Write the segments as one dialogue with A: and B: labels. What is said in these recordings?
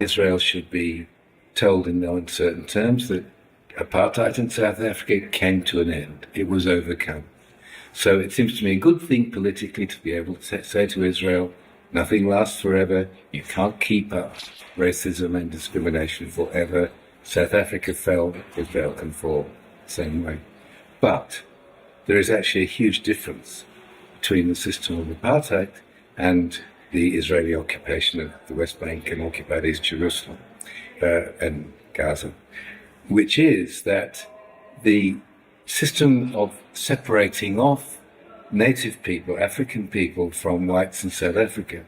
A: Israel should be told in no uncertain terms that apartheid in South Africa came to an end. It was overcome. So it seems to me a good thing politically to be able to say to Israel, nothing lasts forever. You can't keep up racism and discrimination forever. South Africa fell, Israel can fall the same way. But there is actually a huge difference between the system of apartheid and the Israeli occupation of the West Bank and occupied East Jerusalem and Gaza, which is that the system of separating off native people, African people, from whites in South Africa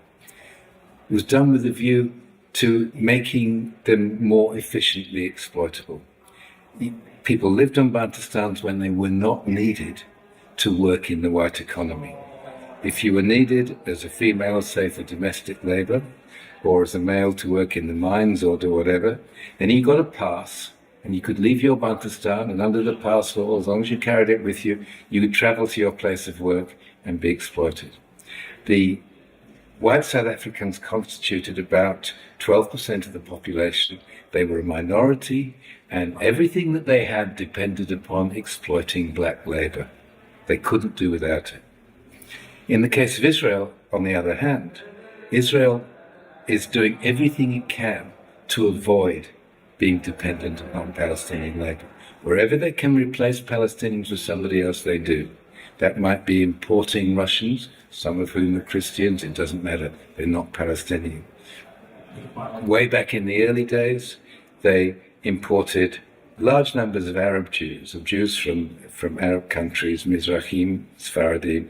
A: was done with a view to making them more efficiently exploitable. People lived on Bantustans when they were not needed to work in the white economy. If you were needed as a female, say for domestic labor, or as a male to work in the mines or do whatever, then you got a pass and you could leave your Bantustan, and under the pass law, as long as you carried it with you, you could travel to your place of work and be exploited. The white South Africans constituted about 12% of the population. They were a minority, and everything that they had depended upon exploiting black labor. They couldn't do without it. In the case of Israel, on the other hand, Israel is doing everything it can to avoid being dependent upon Palestinian labor. Wherever they can replace Palestinians with somebody else, they do. That might be importing Russians, some of whom are Christians, it doesn't matter, they're not Palestinian. Way back in the early days, they imported large numbers of Arab Jews, from Arab countries, Mizrahim, Sfaradim,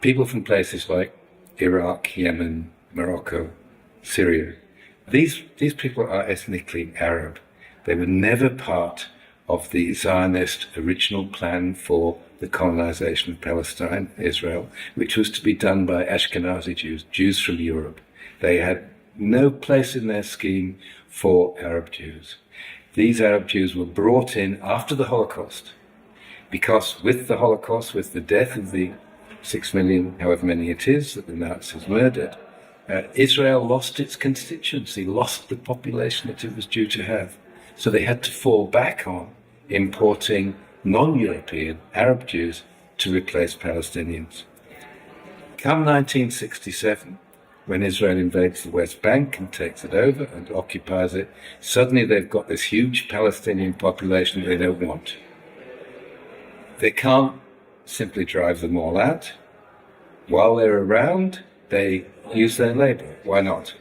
A: people from places like Iraq, Yemen, Morocco, Syria. These people are ethnically Arab. They were never part of the Zionist original plan for the colonization of Palestine, Israel, which was to be done by Ashkenazi Jews, Jews from Europe. They had no place in their scheme for Arab Jews. These Arab Jews were brought in after the Holocaust, because with the Holocaust, with the death of the 6 million, however many it is, that the Nazis murdered, Israel lost its constituency, lost the population that it was due to have. So they had to fall back on importing non-European Arab Jews to replace Palestinians. Come 1967, when Israel invades the West Bank and takes it over and occupies it, suddenly they've got this huge Palestinian population they don't want. They can't simply drive them all out. While they're around, they use their labor. Why not?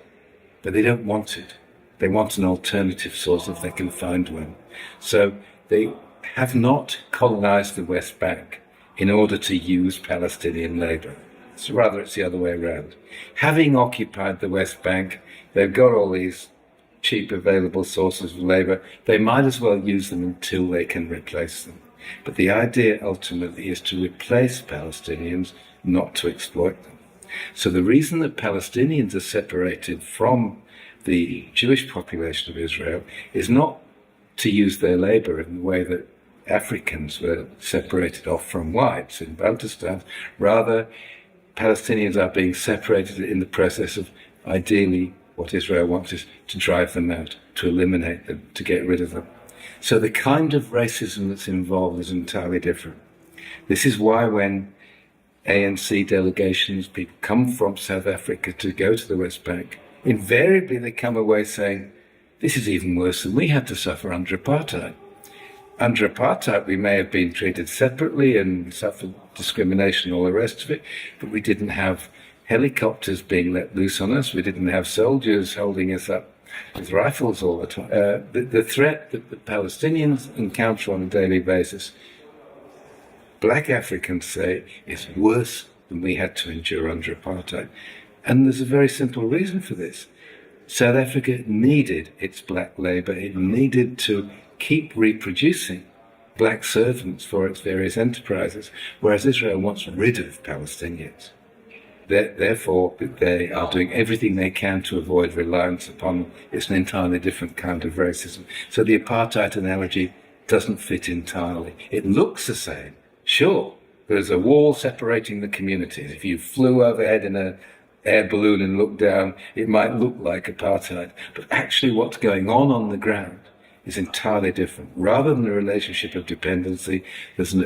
A: But they don't want it. They want an alternative source if they can find one. So they have not colonized the West Bank in order to use Palestinian labor. So rather, it's the other way around. Having occupied the West Bank, they've got all these cheap available sources of labor. They might as well use them until they can replace them. But the idea ultimately is to replace Palestinians, not to exploit them. So the reason that Palestinians are separated from the Jewish population of Israel is not to use their labor in the way that Africans were separated off from whites in Bantustan. Rather, Palestinians are being separated in the process of, ideally, what Israel wants is to drive them out, to eliminate them, to get rid of them. So the kind of racism that's involved is entirely different. This is why when ANC delegations, people come from South Africa to go to the West Bank, invariably they come away saying, this is even worse than we had to suffer under apartheid. Under apartheid, we may have been treated separately and suffered discrimination, all the rest of it, but we didn't have helicopters being let loose on us. We didn't have soldiers holding us up with rifles all the time. The threat that the Palestinians encounter on a daily basis, black Africans say, is worse than we had to endure under apartheid. And there's a very simple reason for this. South Africa needed its black labor. It needed to keep reproducing black servants for its various enterprises, whereas Israel wants rid of Palestinians. Therefore, they are doing everything they can to avoid reliance upon them. It's an entirely different kind of racism. So the apartheid analogy doesn't fit entirely. It looks the same. Sure, there's a wall separating the communities. If you flew overhead in air balloon and look down, it might look like apartheid. But actually what's going on the ground is entirely different. Rather than a relationship of dependency, there's a